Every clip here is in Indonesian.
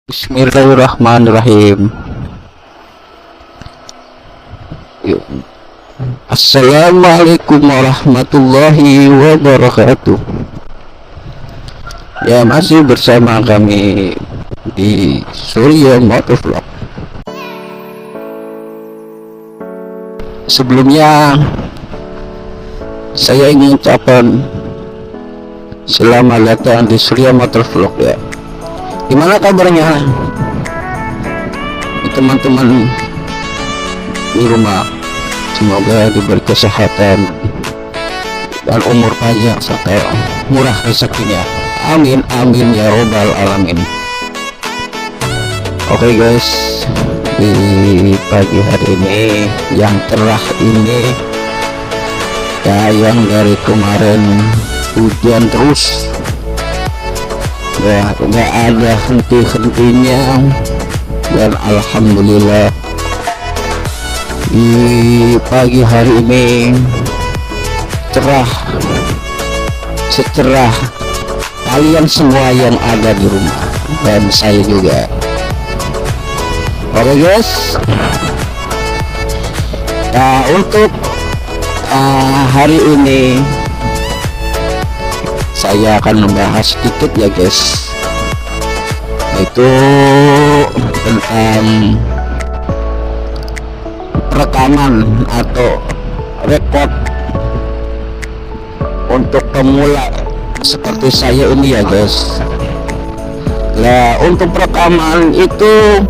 Bismillahirrahmanirrahim. Assalamualaikum warahmatullahi wabarakatuh. Ya, masih bersama kami di Surya Motovlog. Sebelumnya saya ingin ucapkan selamat datang di Surya Motovlog ya. Gimana kabarnya teman-teman di rumah? Semoga diberi kesehatan dan umur panjang sampai murah rezekinya. Amin amin ya robbal alamin. Oke guys, di pagi hari ini yang cerah ini ya, yang dari kemarin hujan terus ya, nggak ada henti-hentinya, dan alhamdulillah di pagi hari ini cerah, secerah kalian semua yang ada di rumah dan saya juga. Oke guys, nah untuk hari ini saya akan membahas sedikit ya guys, itu tentang rekaman atau rekod untuk pemula seperti saya ini ya guys. Nah untuk rekaman itu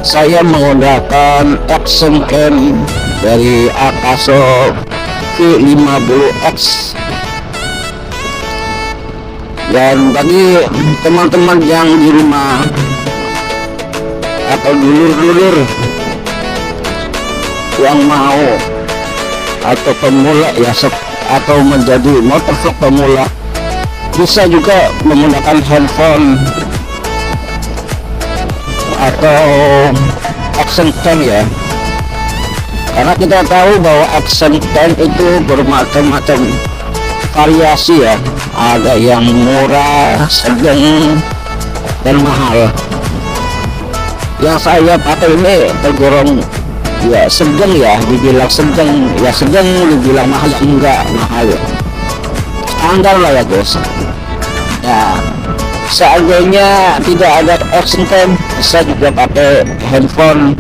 saya menggunakan action cam dari Akaso V50X. Dan bagi teman-teman yang di rumah atau dulur-dulur yang mau atau pemula ya, atau menjadi motovlog pemula, bisa juga menggunakan handphone atau action cam ya, karena kita tahu bahwa action cam itu bermacam-macam variasi ya, ada yang murah, sedang, dan mahal. Yang saya pakai ini tergolong ya sedang ya, dibilang sedang ya, sedang dibilang mahal ya enggak mahal ya, standar lah ya guys ya. Seandainya tidak ada action cam, bisa juga pakai handphone,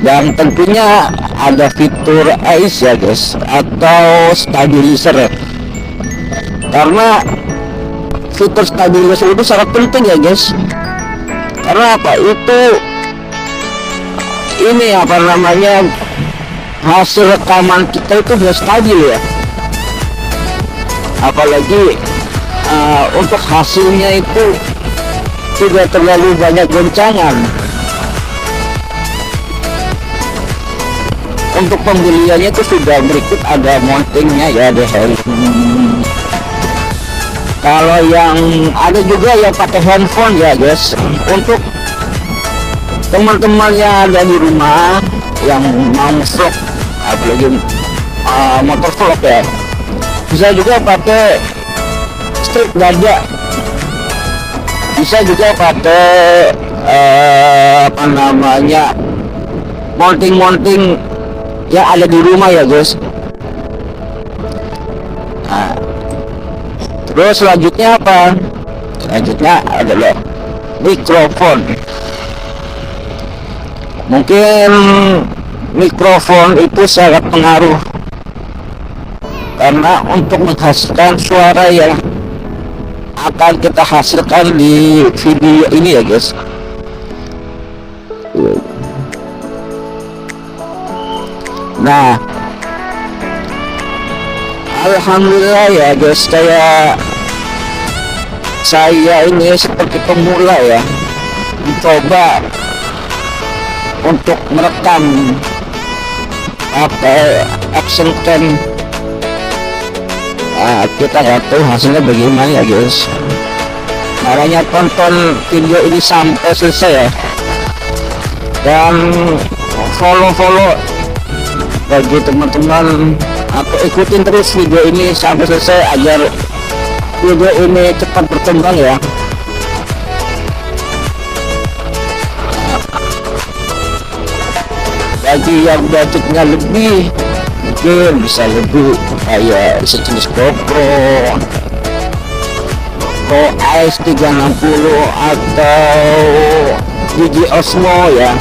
dan tentunya ada fitur ice ya guys, atau stabilizer ya. Karena fitur stabilizer itu sangat penting ya guys. Karena apa? Itu ini apa namanya, hasil rekaman kita itu sudah stabil ya. Apalagi untuk hasilnya itu tidak terlalu banyak goncangan. Untuk pembeliannya itu sudah berikut, ada mountingnya ya, ada helm. Kalau yang ada juga yang pakai handphone ya guys. Untuk teman-teman yang ada di rumah yang mau vlog, apalagi motor vlog ya, bisa juga pakai strip gajah, bisa juga pakai apa namanya, mounting yang ada di rumah ya guys. Nah, terus selanjutnya apa? Selanjutnya adalah mikrofon. Mungkin mikrofon itu sangat pengaruh, karena untuk menghasilkan suara yang akan kita hasilkan di video ini ya guys. Nah alhamdulillah ya guys, saya ini seperti pemula ya, mencoba untuk merekam pakai action cam. Kita nggak tahu hasilnya bagaimana ya guys. Makanya tonton video ini sampai selesai ya, dan follow bagi teman-teman, atau ikutin terus video ini sampai selesai agar video ini cepat berkembang ya. bagi yang budgetnya lebih, mungkin bisa lebih kayak sejenis GoPro Pro Ice 360 atau Digi Osmo ya,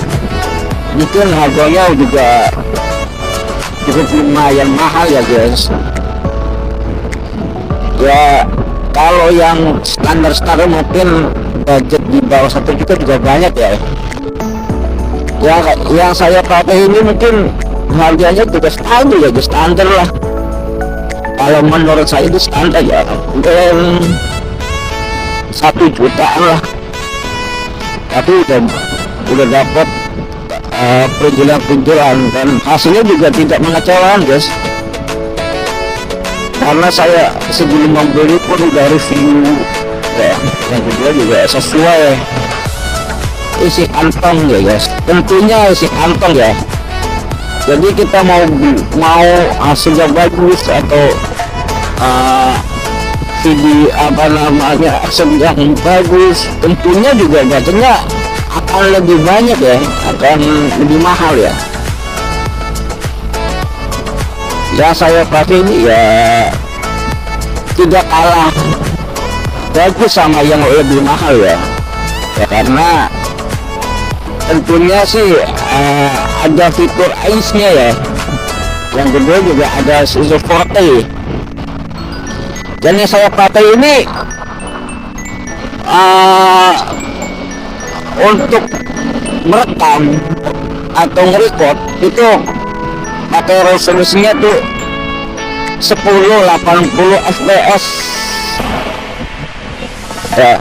mungkin harganya juga cukup lumayan mahal ya guys. Ya kalau yang standar mungkin budget di bawah 1 juta juga banyak ya. Yang saya pakai ini mungkin harganya juga standar ya, standar lah. Kalau menurut saya itu standar ya, mungkin 1 jutaan lah. Tapi udah dapat penjualan dan hasilnya juga tidak mengecewakan guys. Karena saya sebelum membeli pun udah review ya, yang kedua juga sesuai isi kantong ya guys, tentunya isi kantong ya. Jadi kita mau hasilnya bagus atau video action yang bagus, tentunya juga budgetnya akan lebih banyak ya, akan lebih mahal ya. Ya saya pakai ini ya tidak kalah bagus sama yang lebih mahal ya, karena tentunya sih ada fitur ice-nya ya. Yang kedua juga ada sensor 4T. Dan yang saya pakai ini untuk merekam atau nge-record itu pakai resolusinya tuh 1080 fps ya,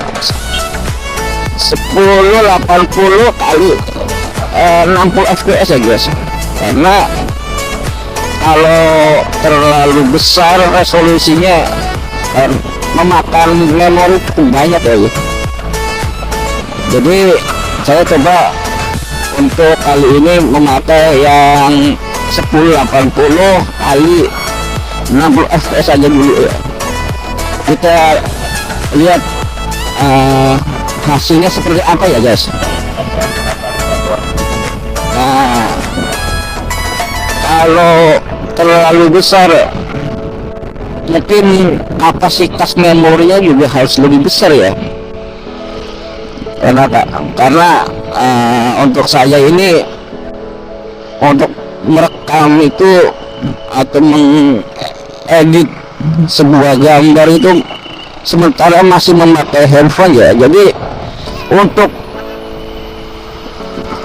1080 kali 60 fps ya guys. Karena kalau terlalu besar resolusinya memakan memori cukup banyak ya. Jadi saya coba untuk kali ini memakai yang 1080 kali 60 fps aja dulu ya. Kita lihat hasilnya seperti apa ya guys. Nah kalau terlalu besar mungkin kapasitas memorinya juga harus lebih besar ya. Karena untuk saya ini untuk merekam itu atau mengedit sebuah gambar itu sementara masih memakai handphone ya. Jadi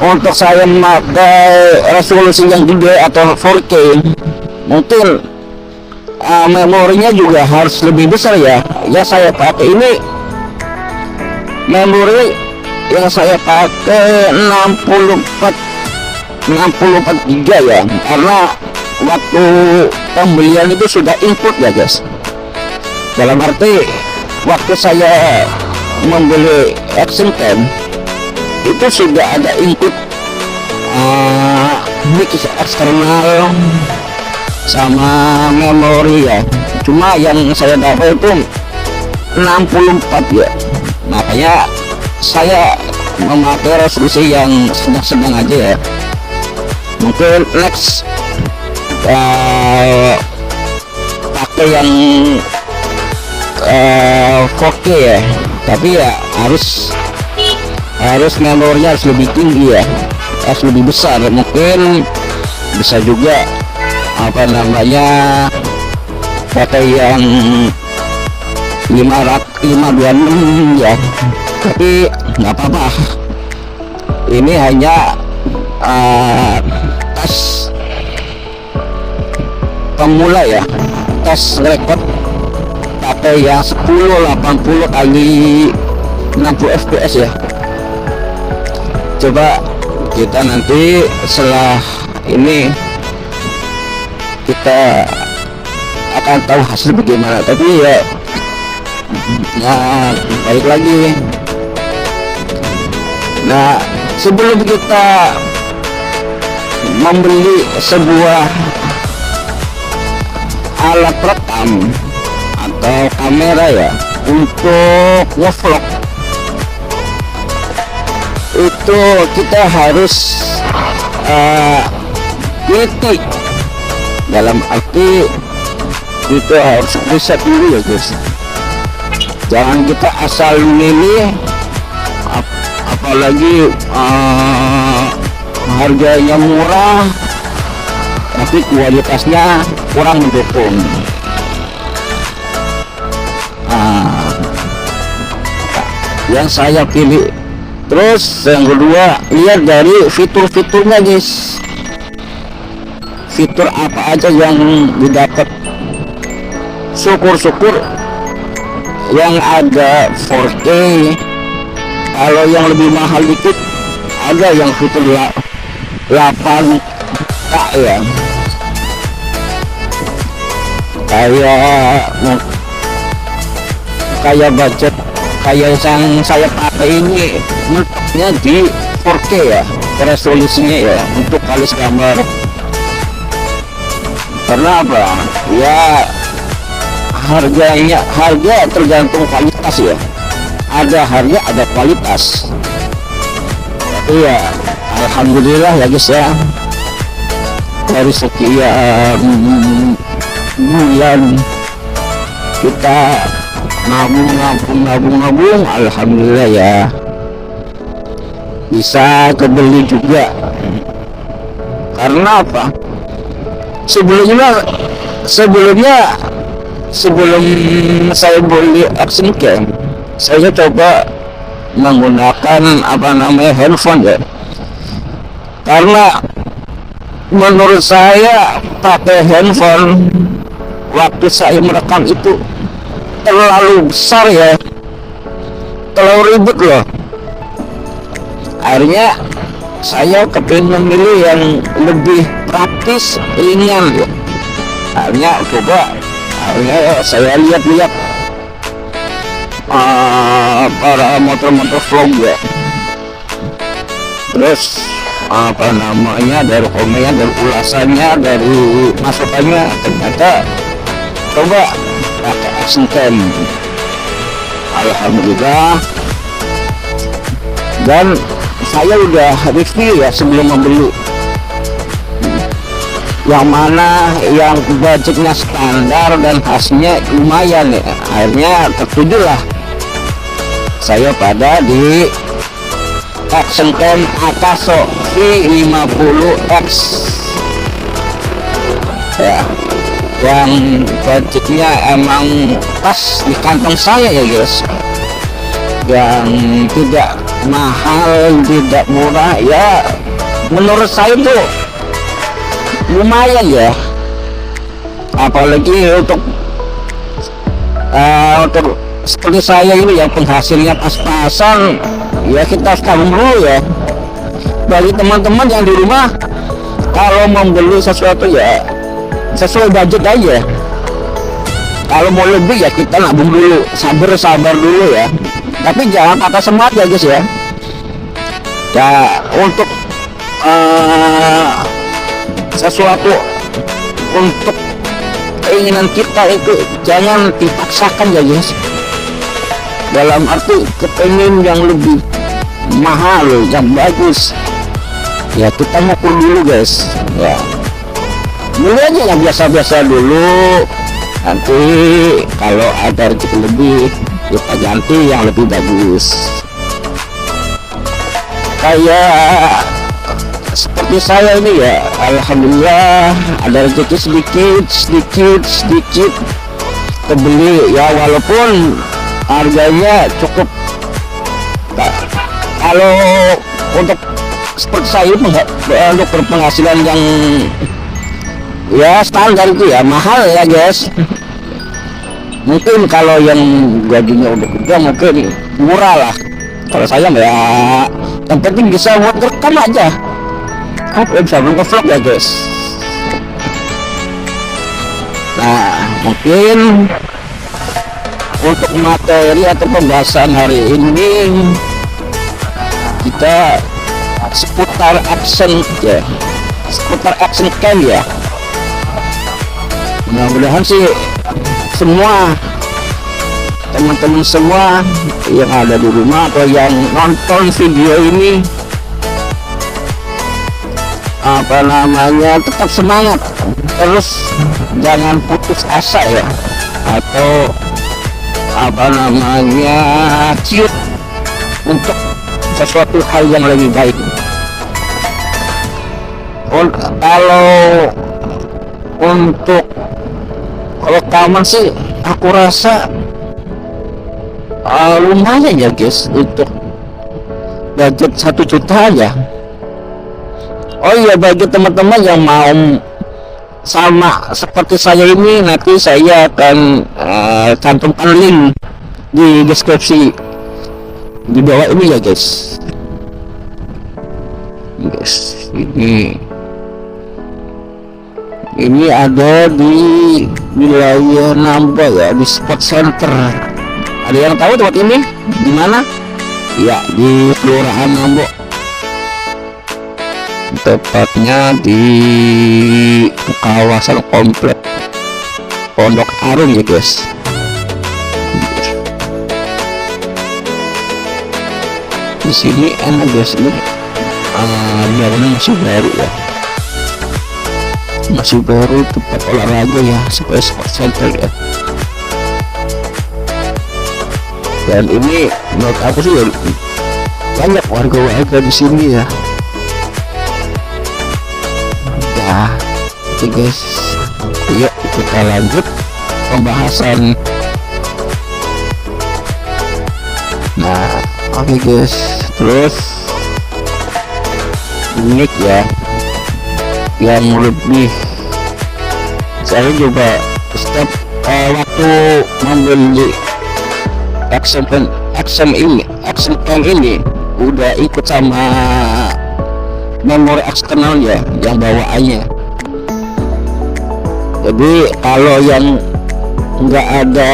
untuk saya memakai resolusi yang gede atau 4K mungkin memorinya juga harus lebih besar ya. Ya saya pakai ini memori yang saya pakai 64 giga ya, karena waktu pembelian itu sudah input ya guys. Dalam arti waktu saya membeli Action Cam itu sudah ada input mic eksternal sama memori ya. Cuma yang saya dapat itu 64 ya, makanya saya memakai resolusi yang sedang-sedang aja ya. Mungkin next pakai yang 4K ya, tapi ya harus memorinya harus lebih tinggi ya, harus lebih besar. Mungkin bisa juga pakai yang 526 ya, tapi nggak apa-apa. Ini hanya tes pemula ya, tes record pakai yang 1080 kali 60 fps ya. Coba kita nanti setelah ini kita akan tahu hasil bagaimana. Tapi ya balik lagi. Nah sebelum kita membeli sebuah alat rekam atau kamera ya untuk ngevlog, itu kita harus titik, dalam arti itu harus riset dulu ya guys. Jangan kita asal milih, apalagi harganya murah tapi kualitasnya kurang mendukung. Yang saya pilih. Terus yang kedua, lihat dari fitur-fiturnya guys, fitur apa aja yang didapat. Syukur-syukur yang ada 4K. Kalau yang lebih mahal dikit ada yang fitur 8K ya, kayak budget kayak yang saya pakai ini menurutnya di 4K ya, resolusinya ya, untuk kalis gambar. Karena apa ya, harga tergantung kualitas ya, ada harga ada kualitas. Iya, alhamdulillah ya guys ya, dari sekian bulan kita nabung, alhamdulillah ya bisa kebeli juga. Karena apa, sebelum saya beli Action Cam, saya coba menggunakan handphone ya. Karena menurut saya pakai handphone waktu saya merekam itu terlalu besar ya, terlalu ribet loh. Akhirnya saya kepingin memilih yang lebih praktis, ringan ya. Akhirnya saya lihat para motor-motor vlog ya. Terus dari komennya, dari ulasannya, dari masukannya, ternyata coba pakai Action Cam. Alhamdulillah. Dan saya udah review ya sebelum membeli, yang mana yang budgetnya standar dan hasilnya lumayan ya. Akhirnya tertujulah saya pada di Action Cam Akaso V50X ya, yang budgetnya emang pas di kantong saya ya guys, yang tidak mahal tidak murah ya, menurut saya tuh lumayan ya. Apalagi untuk seperti saya ini yang penghasilnya pas-pasan ya, kita harus tabung dulu ya. Bagi teman-teman yang di rumah, kalau membeli sesuatu ya sesuai budget aja. Kalau mau lebih ya kita nabung dulu, sabar dulu ya. Tapi jangan patah semangat ya guys ya. Ya untuk sesuatu, untuk keinginan kita itu jangan dipaksakan ya guys. Dalam arti kepengen yang lebih mahal, yang bagus ya, kita ngukur dulu guys ya. Mulai aja yang biasa-biasa dulu, nanti kalau ada rezeki lebih kita ganti yang lebih bagus. Kayak seperti saya ini ya, alhamdulillah ada rezeki sedikit kebeli ya, walaupun harganya cukup. Kalau untuk seperti saya untuk berpenghasilan yang ya standar itu ya mahal ya guys. Mungkin kalau yang gajinya udah gede mungkin murah lah. Kalau saya ya yang penting bisa buat rekam aja, bisa nge-vlog ya guys. Nah mungkin untuk materi atau pembahasan hari ini kita seputar action ya, seputar Action Cam ya. Mudah-mudahan sih semua teman-teman semua yang ada di rumah atau yang nonton video ini apa namanya, tetap semangat terus, jangan putus asa ya, atau apa namanya, ciut untuk sesuatu hal yang lebih baik. Kalau untuk rekaman sih aku rasa lumayan ya guys, untuk budget 1 juta aja. Oh iya, bagi teman-teman yang mau sama seperti saya ini, nanti saya akan cantumkan link di deskripsi di bawah ini ya guys. Ini ada di wilayah Namba ya, di Sport Center. Ada yang tahu tempat ini di mana? Ya, di Kelurahan Nambo, tepatnya di kawasan komplek Pondok Arum ya guys. Di sini enak guys, ini bangunan masih baru ya, masih baru, tempat olahraga ya, sebagai sport center ya. Dan ini menurut aku sih banyak warga-warga di sini ya. Ya, oke guys, yuk kita lanjut pembahasan. Nah, oke guys, terus unik ya, yang lebih saya juga setiap waktu membeli action tank ini udah ikut sama memori eksternal ya, yang bawaannya. Jadi kalau yang nggak ada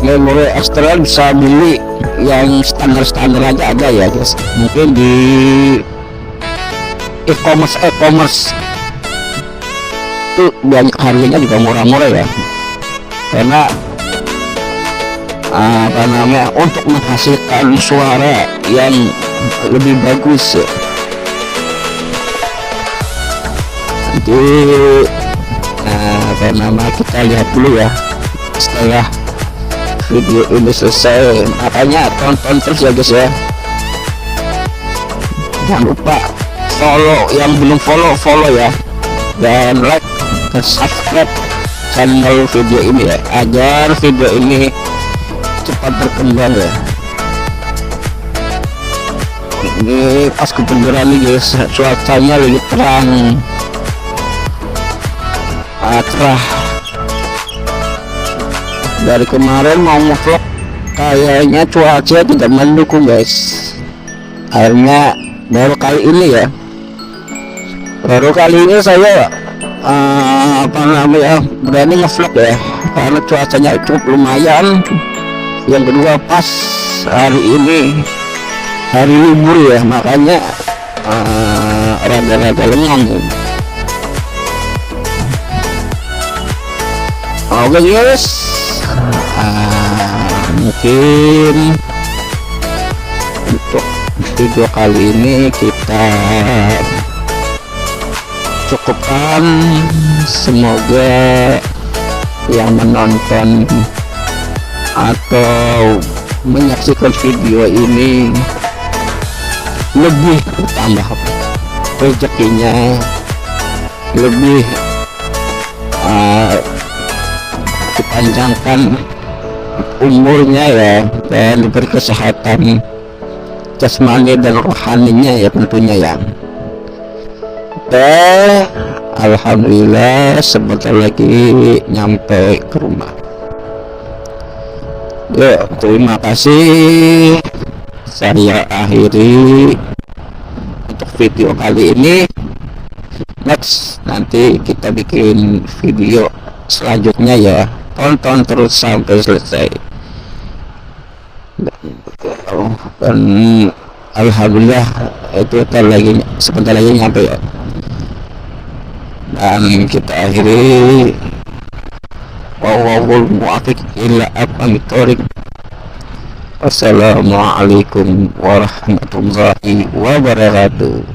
memori eksternal bisa beli yang standar aja ada ya guys. Mungkin di e-commerce itu banyak, harganya juga murah-murah ya, karena apa namanya, untuk menghasilkan suara yang lebih bagus. Nanti apa nama, kita lihat dulu ya setelah video ini selesai. Makanya tonton terus ya guys ya, jangan lupa follow, yang belum follow ya, dan like dan subscribe channel video ini ya, agar video ini cepat berkembang ya. Ini pas kebenaran nih guys, cuacanya lagi terang, cerah. Dari kemarin mau ngevlog kayaknya cuaca tidak mendukung guys. Akhirnya baru kali ini saya apa namanya, berani ngevlog ya, karena cuacanya cukup lumayan. Yang kedua pas hari ini hari libur ya, makanya rada-rada lengang ya. Oke guys, mungkin untuk video kali ini kita cukupkan. Semoga yang menonton atau menyaksikan video ini lebih bertambah rezekinya, lebih dipanjangkan umurnya ya, dan diberi kesehatan jasmani dan rohaninya ya tentunya ya. Alhamdulillah sebentar lagi nyampe ke rumah. Ya, terima kasih. Saya akhiri untuk video kali ini. Next nanti kita bikin video selanjutnya ya. Tonton terus sampai selesai. Dan alhamdulillah itu sebentar lagi nyampe ya. Dan kita akhiri. Wallahul muwaffiq ila aqwamit thoriq. Wassalamualaikum warahmatullahi wabarakatuh.